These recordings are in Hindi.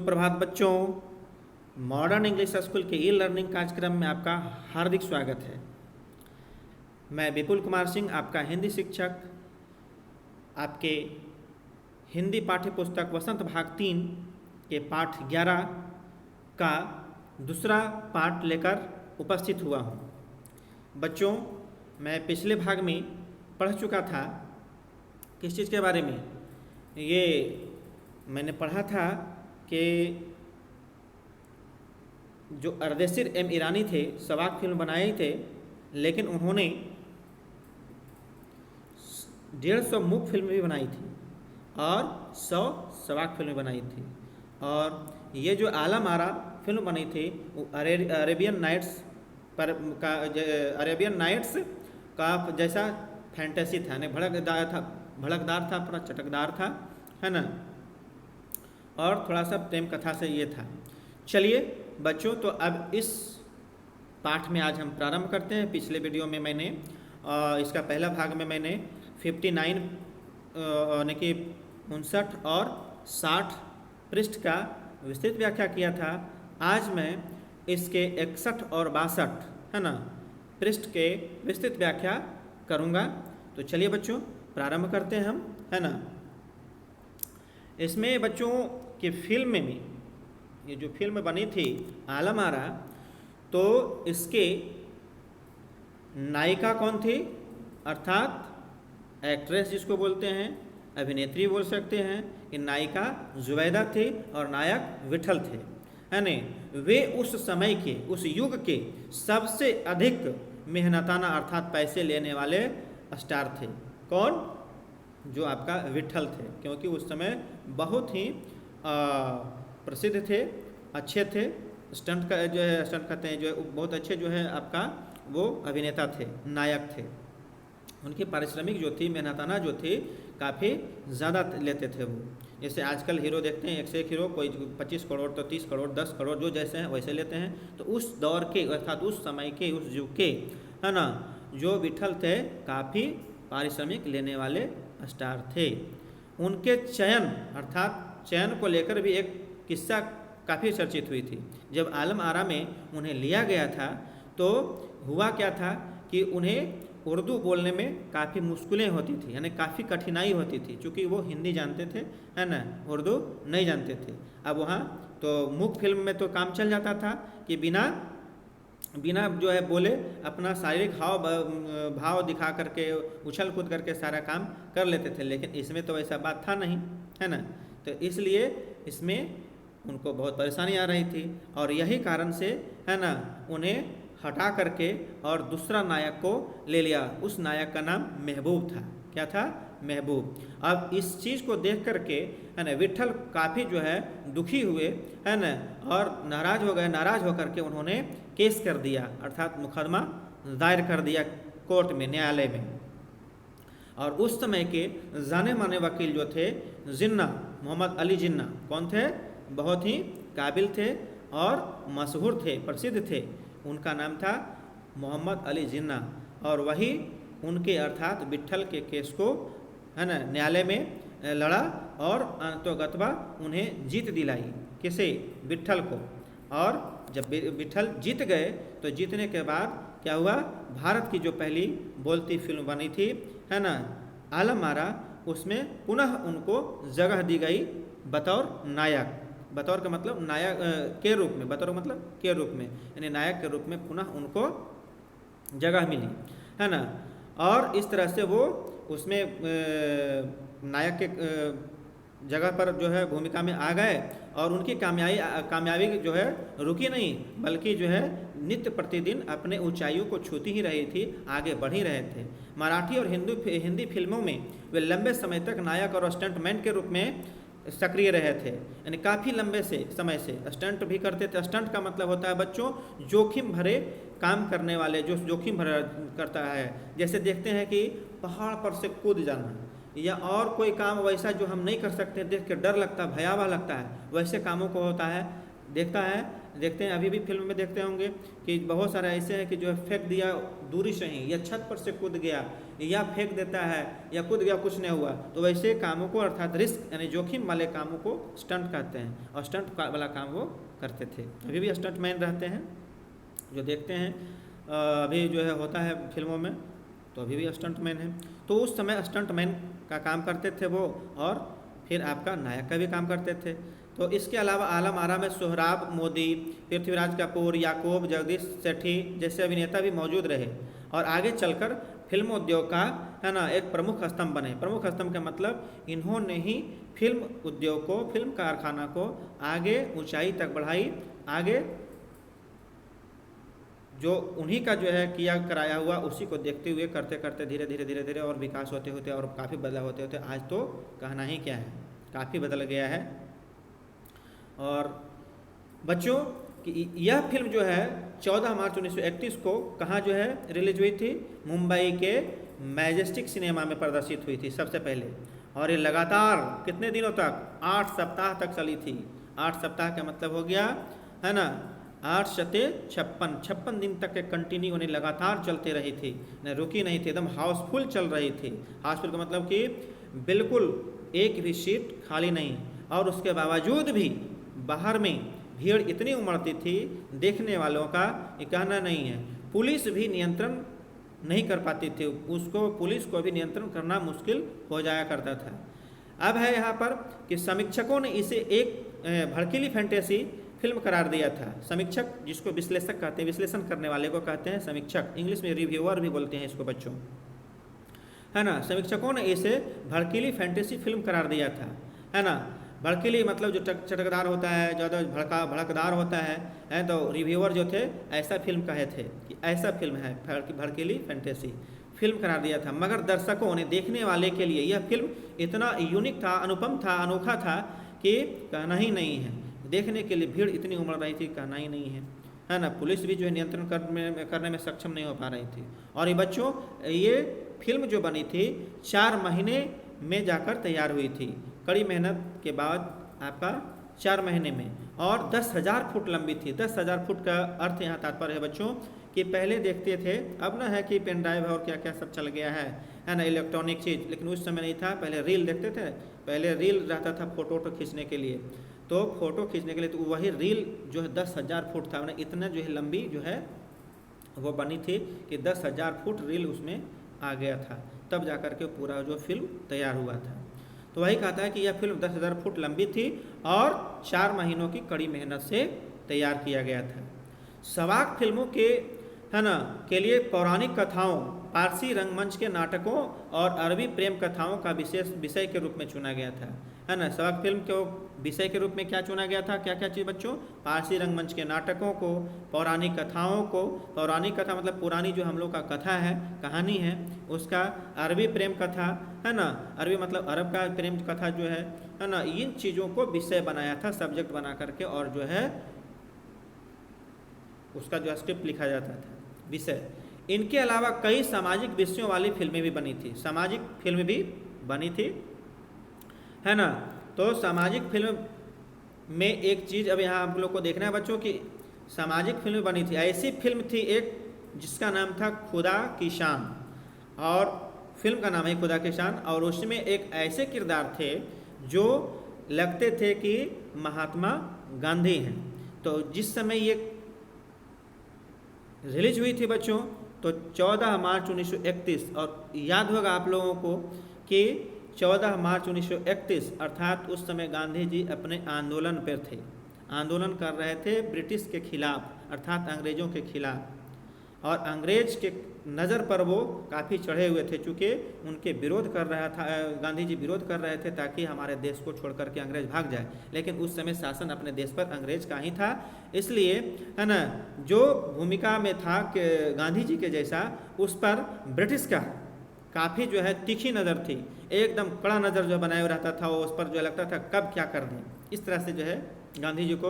सुप्रभात बच्चों। मॉडर्न इंग्लिश स्कूल के ई लर्निंग कार्यक्रम में आपका हार्दिक स्वागत है। मैं विपुल कुमार सिंह, आपका हिंदी शिक्षक, आपके हिंदी पाठ्य पुस्तक वसंत भाग 3 के पाठ 11 का दूसरा पाठ लेकर उपस्थित हुआ हूँ। बच्चों, मैं पिछले भाग में पढ़ चुका था किस चीज़ के बारे में। ये मैंने पढ़ा था कि जो अर्देशीर एम ईरानी थे, सवाक फिल्म बनाए थे, लेकिन उन्होंने 150 मूक फिल्म भी बनाई थी और 100 सवाक फिल्म बनाई थी। और ये जो आलम आरा फिल्म बनी थी वो अरेबियन नाइट्स का जैसा फैंटेसी था, यानी भड़कदार था, पूरा चटकदार था, है ना, और थोड़ा सा प्रेम कथा से ये था। चलिए बच्चों, तो अब इस पाठ में आज हम प्रारंभ करते हैं। पिछले वीडियो में मैंने इसका पहला भाग में मैंने 59 यानी कि 59 और 60 पृष्ठ का विस्तृत व्याख्या किया था। आज मैं इसके 61 और 62, है ना, पृष्ठ के विस्तृत व्याख्या करूँगा। तो चलिए बच्चों प्रारंभ करते हैं हम, है ना। इसमें बच्चों की फिल्म में, ये जो फिल्म बनी थी आलम आरा, तो इसके नायिका कौन थी, अर्थात एक्ट्रेस जिसको बोलते हैं, अभिनेत्री बोल सकते हैं कि नायिका जुबैदा थी और नायक विठल थे, है ना। वे उस समय के, उस युग के सबसे अधिक मेहनताना अर्थात पैसे लेने वाले स्टार थे। कौन? जो आपका विठल थे, क्योंकि उस समय बहुत ही प्रसिद्ध थे, अच्छे थे, स्टंट का जो है, स्टंट करते हैं, जो है बहुत अच्छे, जो है आपका वो अभिनेता थे, नायक थे। उनकी पारिश्रमिक जो थी, मेहनताना जो थी, काफ़ी ज़्यादा लेते थे वो। जैसे आजकल हीरो देखते हैं, एक से एक हीरो, कोई 25 करोड़ तो 30 करोड़ 10 करोड़, जो जैसे हैं वैसे लेते हैं। तो उस दौर के अर्थात उस समय के, उस युग के, है ना, जो विठल थे काफ़ी पारिश्रमिक लेने वाले स्टार थे। उनके चयन अर्थात चयन को लेकर भी एक किस्सा काफ़ी चर्चित हुई थी। जब आलम आरा में उन्हें लिया गया था तो हुआ क्या था कि उन्हें उर्दू बोलने में काफ़ी मुश्किलें होती थी, यानी काफ़ी कठिनाई होती थी, क्योंकि वो हिंदी जानते थे, है ना, उर्दू नहीं जानते थे। अब वहाँ तो मूक फिल्म में तो काम चल जाता था कि बिना जो है बोले अपना शारीरिक भाव दिखा करके, उछल कूद करके सारा काम कर लेते थे, लेकिन इसमें तो ऐसा बात था नहीं, है ना। तो इसलिए इसमें उनको बहुत परेशानी आ रही थी, और यही कारण से, है ना, उन्हें हटा करके और दूसरा नायक को ले लिया। उस नायक का नाम महबूब था। क्या था? महबूब। अब इस चीज़ को देख करके, है ना, विठल काफ़ी जो है दुखी हुए, है ना, और नाराज़ हो गए। नाराज़ होकर के उन्होंने केस कर दिया, अर्थात मुकदमा दायर कर दिया कोर्ट में, न्यायालय में। और उस समय के जाने माने वकील जो थे, जिन्ना, मोहम्मद अली जिन्ना, कौन थे? बहुत ही काबिल थे और मशहूर थे, प्रसिद्ध थे। उनका नाम था मोहम्मद अली जिन्ना, और वही उनके अर्थात विठल के केस को, है ना, न्यायालय में लड़ा और अंततोगत्वा उन्हें जीत दिलाई। किसे? विठल को। और जब विठल जीत गए तो जीतने के बाद क्या हुआ? भारत की जो पहली बोलती फिल्म बनी थी, है ना, आलम आरा, उसमें पुनः उनको जगह दी गई बतौर नायक। बतौर का मतलब नायक के रूप में, बतौर मतलब के रूप में, यानी नायक के रूप में पुनः उनको जगह मिली, है ना। और इस तरह से वो उसमें नायक के जगह पर जो है भूमिका में आ गए, और उनकी कामयाबी जो है रुकी नहीं, बल्कि जो है नित्य प्रतिदिन अपने ऊंचाइयों को छूती ही रही थी, आगे बढ़ ही रहे थे। मराठी और हिंदी फिल्मों में वे लंबे समय तक नायक और स्टंटमैन के रूप में सक्रिय रहे थे, यानी काफ़ी लंबे समय से स्टंट भी करते थे। स्टंट का मतलब होता है बच्चों जोखिम भरे काम करने वाले, जो जोखिम भरा करता है। जैसे देखते हैं कि पहाड़ पर से कूद जाना, या और कोई काम वैसा जो हम नहीं कर सकते, देख के डर लगता है, भयावह लगता है, वैसे कामों को होता है देखता है, देखते हैं अभी भी फिल्म में देखते होंगे कि बहुत सारे ऐसे हैं कि जो है फेंक दिया दूरी से ही, या छत पर से कूद गया, या फेंक देता है, या कूद गया कुछ नहीं हुआ। तो वैसे कामों को अर्थात रिस्क यानी जोखिम वाले कामों को स्टंट कहते हैं, और स्टंट वाला काम वो करते थे। अभी भी स्टंट मैन रहते हैं जो देखते हैं, अभी जो है होता है फिल्मों में, तो अभी भी स्टंट मैन है। तो उस समय स्टंट मैन का काम करते थे वो, और फिर आपका नायक का भी काम करते थे। तो इसके अलावा आलम आरा में सोहराब मोदी, पृथ्वीराज कपूर, याकूब, जगदीश सेठी जैसे अभिनेता भी मौजूद रहे, और आगे चलकर फिल्म उद्योग का है ना एक प्रमुख स्तंभ बने। प्रमुख स्तंभ का मतलब इन्होंने ही फिल्म उद्योग को, फिल्म कारखाना को आगे ऊंचाई तक बढ़ाई। आगे जो उन्हीं का जो है किया कराया हुआ, उसी को देखते हुए करते करते धीरे धीरे धीरे धीरे और विकास होते होते और काफ़ी बदलाव होते होते आज तो कहना ही क्या है, काफ़ी बदल गया है। और बच्चों कि यह फिल्म जो है 14 मार्च 1931 को कहाँ जो है रिलीज हुई थी? मुंबई के मैजेस्टिक सिनेमा में प्रदर्शित हुई थी सबसे पहले, और ये लगातार कितने दिनों तक? 8 सप्ताह तक चली थी। 8 सप्ताह का मतलब हो गया है ना 8 शते 56 दिन तक के कंटिन्यू यानी लगातार चलते रही थी, न रुकी नहीं थी, एकदम हाउसफुल चल रही थी। हाउसफुल का मतलब कि बिल्कुल एक भी सीट खाली नहीं, और उसके बावजूद भी बाहर में भीड़ इतनी उमड़ती थी, देखने वालों का ये कहना नहीं है। पुलिस भी नियंत्रण नहीं कर पाती थी, उसको पुलिस को भी नियंत्रण करना मुश्किल हो जाया करता था। अब है यहाँ पर कि समीक्षकों ने इसे एक भड़कीली फैंटेसी फिल्म करार दिया था। समीक्षक जिसको विश्लेषक कहते हैं, विश्लेषण करने वाले को कहते हैं समीक्षक, इंग्लिश में रिव्यूअर भी बोलते हैं इसको बच्चों, है ना। समीक्षकों ने इसे भड़कीली फैंटेसी फिल्म करार दिया था, है ना। भड़कीली मतलब जो चटकदार होता है, ज़्यादा भड़कदार होता है तो रिव्यूअर जो थे ऐसा फिल्म कहे थे कि ऐसा फिल्म है, भड़कीली फैंटेसी फिल्म करार दिया था। मगर दर्शकों ने, देखने वाले के लिए यह फिल्म इतना यूनिक था, अनुपम था, अनोखा था कि कहना ही नहीं है। देखने के लिए भीड़ इतनी उमड़ रही थी, कहना ही नहीं है ना। पुलिस भी जो है नियंत्रण करने में सक्षम नहीं हो पा रही थी। और ये बच्चों, ये फिल्म जो बनी थी 4 महीने में जाकर तैयार हुई थी, कड़ी मेहनत के बाद आपका 4 महीने में, और 10,000 फुट लंबी थी। 10,000 फुट का अर्थ यहाँ तात्पर्य है बच्चों कि पहले देखते थे, अब ना है कि पेन ड्राइव और क्या क्या सब चल गया है ना, इलेक्ट्रॉनिक चीज़, लेकिन उस समय नहीं था। पहले रील देखते थे, पहले रील रहता था फोटो खींचने के लिए, तो फोटो खींचने के लिए तो वही रील जो है 10,000 फुट था, मैंने इतना जो है लंबी जो है वो बनी थी कि 10,000 फुट रील उसमें आ गया था, तब जाकर के पूरा जो फिल्म तैयार हुआ था। तो वही कहता है कि यह फिल्म 10,000 फुट लंबी थी और 4 महीनों की कड़ी मेहनत से तैयार किया गया था। सवाक फिल्मों के है ना के लिए पौराणिक कथाओं, पारसी रंगमंच के नाटकों और अरबी प्रेम कथाओं का विशेष विषय के रूप में चुना गया था, है ना। सवाक फिल्म को विषय के रूप में क्या चुना गया था? क्या क्या चीज़ बच्चों? पारसी रंगमंच के नाटकों को, पौराणिक कथाओं को, पौराणिक कथा मतलब पुरानी जो हम लोग का कथा है, कहानी है उसका, अरबी प्रेम कथा, है ना, अरबी मतलब अरब का प्रेम कथा जो है ना, इन चीज़ों को विषय बनाया था, सब्जेक्ट बना करके, और जो है उसका जो स्क्रिप्ट लिखा जाता था, विषय। इनके अलावा कई सामाजिक विषयों वाली फिल्में भी बनी थी, सामाजिक फिल्म भी बनी थी, है ना। तो सामाजिक फिल्म में एक चीज़ अब यहाँ आप लोग को देखना है बच्चों कि सामाजिक फिल्म बनी थी। ऐसी फिल्म थी एक जिसका नाम था खुदा की शान, और फिल्म का नाम है खुदा की शान, और उसमें एक ऐसे किरदार थे जो लगते थे कि महात्मा गांधी हैं। तो जिस समय ये रिलीज हुई थी बच्चों तो 14 मार्च 1931, और याद होगा आप लोगों को कि 14 मार्च 1931 अर्थात उस समय गांधी जी अपने आंदोलन पर थे, आंदोलन कर रहे थे ब्रिटिश के खिलाफ अर्थात अंग्रेज़ों के खिलाफ, और अंग्रेज के नज़र पर वो काफ़ी चढ़े हुए थे, चूँकि उनके विरोध कर रहा था, गांधी जी विरोध कर रहे थे ताकि हमारे देश को छोड़ करके अंग्रेज भाग जाए, लेकिन उस समय शासन अपने देश पर अंग्रेज का ही था। इसलिए है ना जो भूमिका में था कि गांधी जी के जैसा, उस पर ब्रिटिश का काफ़ी जो है तीखी नज़र थी, एकदम कड़ा नज़र जो बनाए रहता था, वो उस पर जो लगता था कब क्या कर दें, इस तरह से जो है गांधी जी को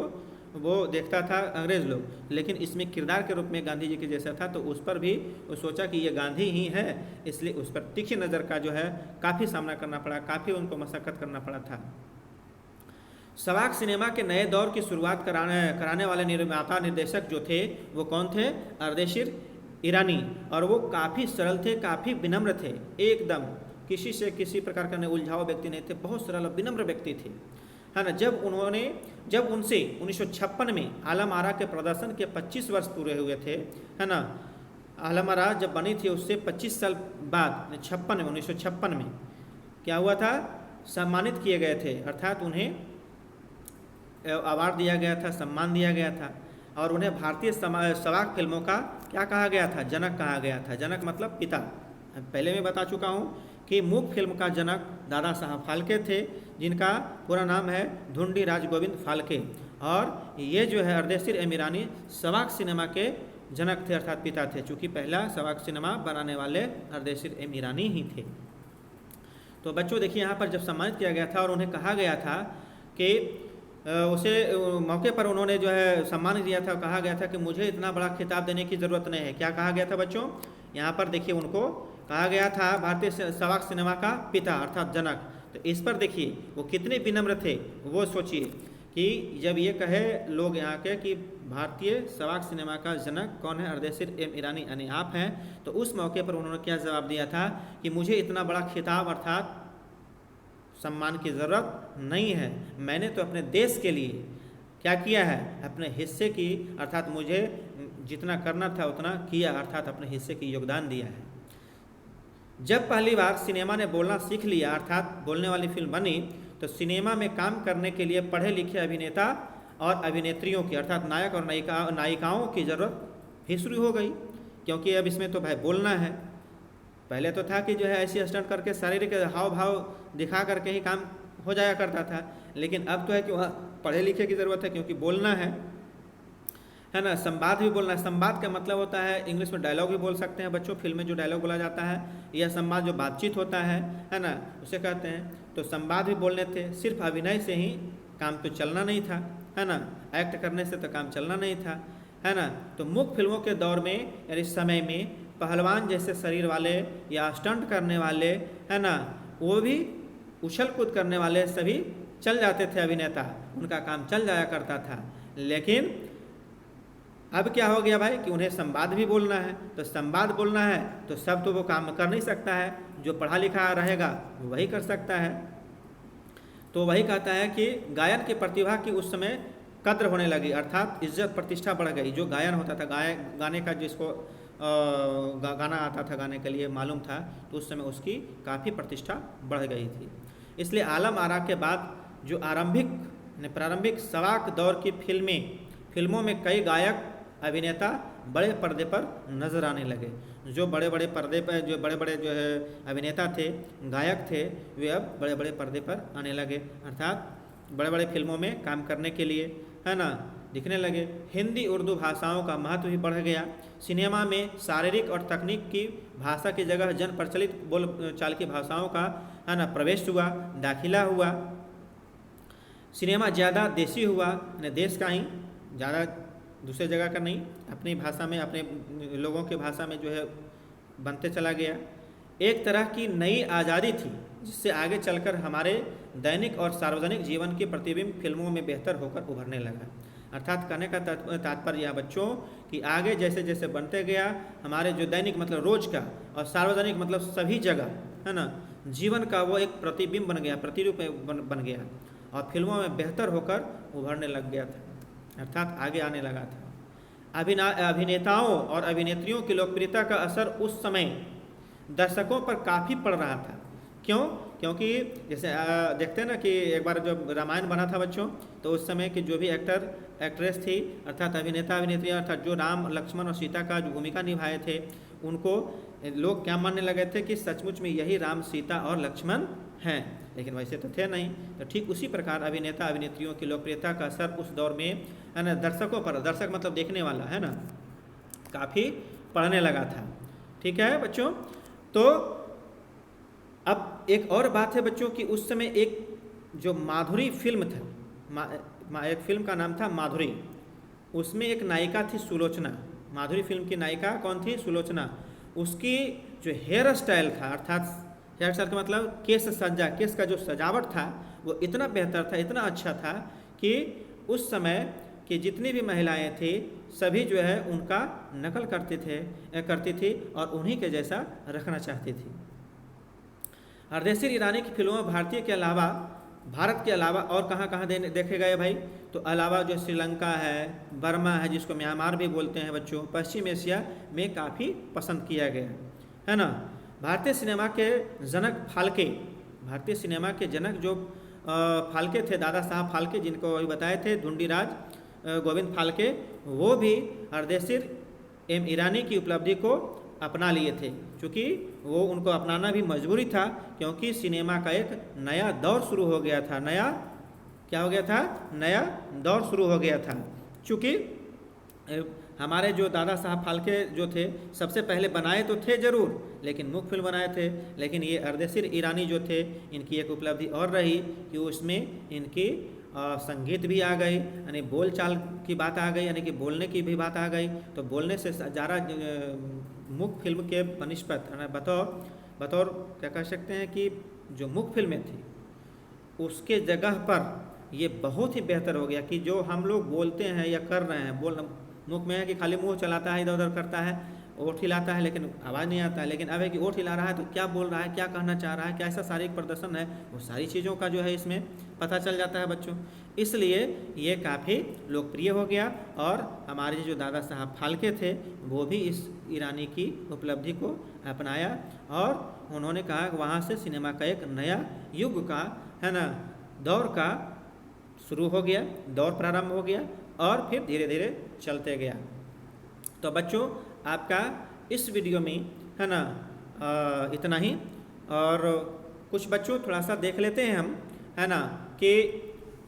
वो देखता था अंग्रेज़ लोग। लेकिन इसमें किरदार के रूप में गांधी जी के जैसा था, तो उस पर भी वो सोचा कि ये गांधी ही है, इसलिए उस पर तीखी नज़र का जो है काफ़ी सामना करना पड़ा, काफ़ी उनको मशक्क़त करना पड़ा था। सवाक सिनेमा के नए दौर की शुरुआत कराने वाले निर्माता निर्देशक जो थे वो कौन थे? अर्देशीर ईरानी। और वो काफ़ी सरल थे, काफ़ी विनम्र थे, एकदम किसी से किसी प्रकार का उलझाव व्यक्ति नहीं थे, बहुत सरल और विनम्र व्यक्ति थे, है ना। जब उनसे 1956 में आलम आरा के प्रदर्शन के 25 वर्ष पूरे हुए थे, है ना। आलम आरा जब बनी थी उससे 25 साल बाद 1956 में क्या हुआ था? सम्मानित किए गए थे, अर्थात उन्हें अवार्ड दिया गया था, सम्मान दिया गया था। और उन्हें भारतीय सवाक फिल्मों का क्या कहा गया था? जनक कहा गया था। जनक मतलब पिता। पहले मैं बता चुका हूँ कि मूक फिल्म का जनक दादा साहब फाल्के थे, जिनका पूरा नाम है धुंडी राजगोविंद फाल्के। और ये जो है अर्देशीर एम ईरानी सवाक सिनेमा के जनक थे, अर्थात पिता थे, चूँकि पहला सवाक सिनेमा बनाने वाले अर्देशीर एम ईरानी ही थे। तो बच्चों देखिए, यहाँ पर जब सम्मानित किया गया था और उन्हें कहा गया था कि उसे मौके पर उन्होंने जो है सम्मान दिया था, कहा गया था कि मुझे इतना बड़ा खिताब देने की ज़रूरत नहीं है। क्या कहा गया था बच्चों? यहाँ पर देखिए, उनको कहा गया था भारतीय सवाक सिनेमा का पिता अर्थात जनक। तो इस पर देखिए वो कितने विनम्र थे, वो सोचिए कि जब ये कहे लोग यहाँ के कि भारतीय सवाक सिनेमा का जनक कौन है? अर्देशीर एम ईरानी यानी आप हैं। तो उस मौके पर उन्होंने क्या जवाब दिया था कि मुझे इतना बड़ा खिताब अर्थात सम्मान की ज़रूरत नहीं है, मैंने तो अपने देश के लिए क्या किया है? अपने हिस्से की, अर्थात मुझे जितना करना था उतना किया, अर्थात अपने हिस्से की योगदान दिया है। जब पहली बार सिनेमा ने बोलना सीख लिया, अर्थात बोलने वाली फिल्म बनी, तो सिनेमा में काम करने के लिए पढ़े लिखे अभिनेता और अभिनेत्रियों की, अर्थात नायक और नायिकाओं की ज़रूरत भी शुरू हो गई, क्योंकि अब इसमें तो भाई बोलना है। पहले तो था कि जो है ऐसी स्टंट करके शारीरिक हाव भाव दिखा करके ही काम हो जाया करता था, लेकिन अब तो है कि वह पढ़े लिखे की ज़रूरत है, क्योंकि बोलना है ना। संवाद भी बोलना है। संवाद का मतलब होता है, इंग्लिश में डायलॉग भी बोल सकते हैं बच्चों, फिल्म में जो डायलॉग बोला जाता है, यह संवाद जो बातचीत होता है ना, उसे कहते हैं। तो संवाद भी बोलने थे, सिर्फ अभिनय से ही काम तो चलना नहीं था, है ना, एक्ट करने से तो काम चलना नहीं था, है ना। तो मुख्य फिल्मों के दौर में यानी समय में पहलवान जैसे शरीर वाले या स्टंट करने वाले, है ना, वो भी उछल कूद करने वाले सभी चल जाते थे अभिनेता, उनका काम चल जाया करता था। लेकिन अब क्या हो गया भाई कि उन्हें संवाद भी बोलना है। तो संवाद बोलना है तो सब तो वो काम कर नहीं सकता है, जो पढ़ा लिखा रहेगा वही कर सकता है। तो वही कहता है कि गायन की प्रतिभा की उस समय कद्र होने लगी, अर्थात इज्जत प्रतिष्ठा बढ़ गई। जो गायन होता था, गाने का जिसको गाना आता था, गाने के लिए मालूम था, तो उस समय उसकी काफ़ी प्रतिष्ठा बढ़ गई थी। इसलिए आलम आरा के बाद जो प्रारंभिक सवाक दौर की फिल्मों में कई गायक अभिनेता बड़े पर्दे पर नजर आने लगे। जो बड़े बड़े पर्दे पर जो है अभिनेता थे, गायक थे, वे अब बड़े बड़े पर्दे पर आने लगे, अर्थात बड़े बड़े फिल्मों में काम करने के लिए, है ना, दिखने लगे। हिंदी उर्दू भाषाओं का महत्व भी बढ़ गया। सिनेमा में शारीरिक और तकनीक की भाषा की जगह जन प्रचलित बोल चाल की भाषाओं का, है ना, प्रवेश हुआ, दाखिला हुआ। सिनेमा ज़्यादा देसी हुआ, देश का ही, ज़्यादा दूसरे जगह का नहीं, अपनी भाषा में, अपने लोगों की भाषा में जो है बनते चला गया। एक तरह की नई आज़ादी थी, जिससे आगे चलकर हमारे दैनिक और सार्वजनिक जीवन के प्रतिबिंब फिल्मों में बेहतर होकर उभरने लगा। अर्थात कहने का तात्पर्य यह बच्चों कि आगे जैसे जैसे बनते गया, हमारे जो दैनिक मतलब रोज का और सार्वजनिक मतलब सभी जगह, है ना, जीवन का वो एक प्रतिबिंब बन गया, प्रतिरूप बन गया और फिल्मों में बेहतर होकर उभरने लग गया था, अर्थात आगे आने लगा था। अभिनेताओं और अभिनेत्रियों की लोकप्रियता का असर उस समय दर्शकों पर काफ़ी पड़ रहा था। क्यों? क्योंकि जैसे देखते हैं ना कि एक बार जब रामायण बना था बच्चों, तो उस समय की जो भी एक्ट्रेस थी, अर्थात अभिनेता अभिनेत्रियाँ, अर्थात जो राम लक्ष्मण और सीता का जो भूमिका निभाए थे, उनको लोग क्या मानने लगे थे कि सचमुच में यही राम, सीता और लक्ष्मण हैं, लेकिन वैसे तो थे नहीं। तो ठीक उसी प्रकार अभिनेता अभिनेत्रियों की लोकप्रियता का असर उस दौर में, है ना, दर्शकों पर, दर्शक मतलब देखने वाला, है ना, काफ़ी पड़ने लगा था। ठीक है बच्चों। तो अब एक और बात है बच्चों कि उस समय एक जो माधुरी फिल्म था, एक फिल्म का नाम था माधुरी, उसमें एक नायिका थी सुलोचना। माधुरी फिल्म की नायिका कौन थी? सुलोचना। उसकी जो हेयर स्टाइल था, अर्थात हेयर स्टाइल का मतलब केस सज्जा, केस का जो सजावट था वो इतना बेहतर था, इतना अच्छा था कि उस समय कि जितनी भी महिलाएं थी सभी जो है उनका नकल करती थी और उन्हीं के जैसा रखना चाहती थी। अर्देशीर ईरानी की फिल्मों में भारत के अलावा और कहाँ कहाँ देखे गए भाई? तो अलावा जो श्रीलंका है, बर्मा है जिसको म्यांमार भी बोलते हैं बच्चों, पश्चिम एशिया में काफ़ी पसंद किया गया है ना। भारतीय सिनेमा के जनक फाल्के, भारतीय सिनेमा के जनक जो फाल्के थे, दादा साहब फाल्के जिनको अभी बताए थे, ढूंढीराज गोविंद फाल्के, वो भी अर्देशीर एम ईरानी की उपलब्धि को अपना लिए थे, क्योंकि वो उनको अपनाना भी मजबूरी था, क्योंकि सिनेमा का एक नया दौर शुरू हो गया था। नया दौर शुरू हो गया था। चूँकि हमारे जो दादा साहब फाल्के जो थे सबसे पहले बनाए तो थे ज़रूर, लेकिन मुख्य फिल्म बनाए थे, लेकिन ये अर्देशीर ईरानी जो थे इनकी एक उपलब्धि और रही कि उसमें इनकी संगीत भी आ गई, यानी बोल चाल की बात आ गई, यानी कि बोलने की भी बात आ गई। तो बोलने से ज़्यादा मुख्य फिल्म के बनिस्पत बतौर क्या कह सकते हैं कि जो मुख्य फिल्में थी उसके जगह पर ये बहुत ही बेहतर हो गया कि जो हम लोग बोलते हैं या कर रहे हैं, मुख में है कि खाली मुंह चलाता है, इधर उधर करता है, ओठ हिलाता है, लेकिन आवाज़ नहीं आता है। लेकिन अब है कि ओठ हिला रहा है तो क्या बोल रहा है, क्या कहना चाह रहा है, क्या ऐसा शारीरिक प्रदर्शन है, वो सारी चीज़ों का जो है इसमें पता चल जाता है बच्चों। इसलिए ये काफ़ी लोकप्रिय हो गया और हमारे जो दादा साहब फाल्के थे वो भी इस ईरानी की उपलब्धि को अपनाया और उन्होंने कहा कि वहाँ से सिनेमा का एक नया युग का है ना दौर का शुरू हो गया, दौर प्रारंभ हो गया और फिर धीरे धीरे चलते गया। तो बच्चों आपका इस वीडियो में है ना इतना ही, और कुछ बच्चों थोड़ा सा देख लेते हैं हम, है ना, कि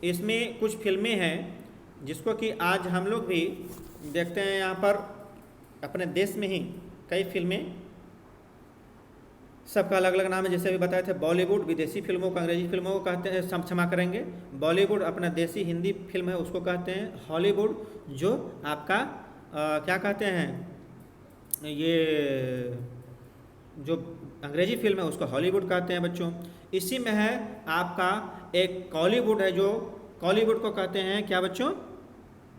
इसमें कुछ फिल्में हैं जिसको कि आज हम लोग भी देखते हैं। यहाँ पर अपने देश में ही कई फिल्में, सबका अलग अलग नाम है, जैसे अभी बताए थे बॉलीवुड, विदेशी फिल्मों को अंग्रेजी फिल्मों को कहते हैं, क्षमा करेंगे, बॉलीवुड अपना देसी हिंदी फिल्म है उसको कहते हैं, हॉलीवुड जो आपका क्या कहते हैं, ये जो अंग्रेजी फिल्म है उसको हॉलीवुड कहते हैं बच्चों। इसी में है आपका एक कॉलीवुड है, जो कॉलीवुड को कहते हैं क्या बच्चों,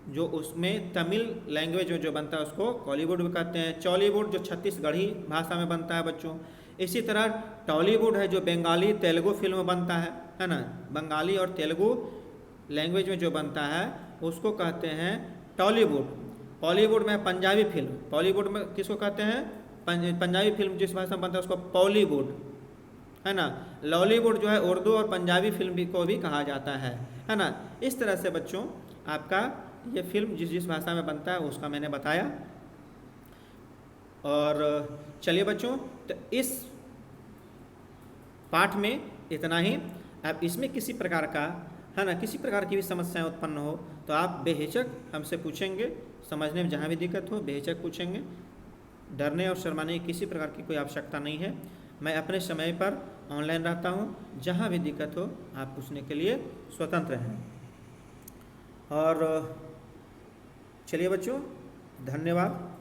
जो उसमें तमिल लैंग्वेज में जो बनता है उसको कॉलीवुड भी कहते हैं। चॉलीवुड जो छत्तीसगढ़ी भाषा में बनता है बच्चों। इसी तरह टॉलीवुड है जो बंगाली तेलुगु फिल्म बनता है ना, बंगाली और तेलुगु लैंग्वेज में जो बनता है उसको कहते हैं टॉलीवुड। बॉलीवुड में पंजाबी फिल्म, बॉलीवुड में किसको कहते हैं, पंजाबी फिल्म जिस भाषा में बनता है उसको बॉलीवुड, है ना। लॉलीवुड जो है उर्दू और पंजाबी फिल्म को भी कहा जाता है ना। इस तरह से बच्चों आपका ये फिल्म जिस जिस भाषा में बनता है उसका मैंने बताया। और चलिए बच्चों, तो इस पाठ में इतना ही। अब इसमें किसी प्रकार का है ना, किसी प्रकार की भी समस्याएं उत्पन्न हो तो आप बेहिचक हमसे पूछेंगे, समझने में जहाँ भी दिक्कत हो बेहिचक पूछेंगे। डरने और शर्माने की किसी प्रकार की कोई आवश्यकता नहीं है। मैं अपने समय पर ऑनलाइन रहता हूँ, जहाँ भी दिक्कत हो आप पूछने के लिए स्वतंत्र हैं। और चलिए बच्चों, धन्यवाद।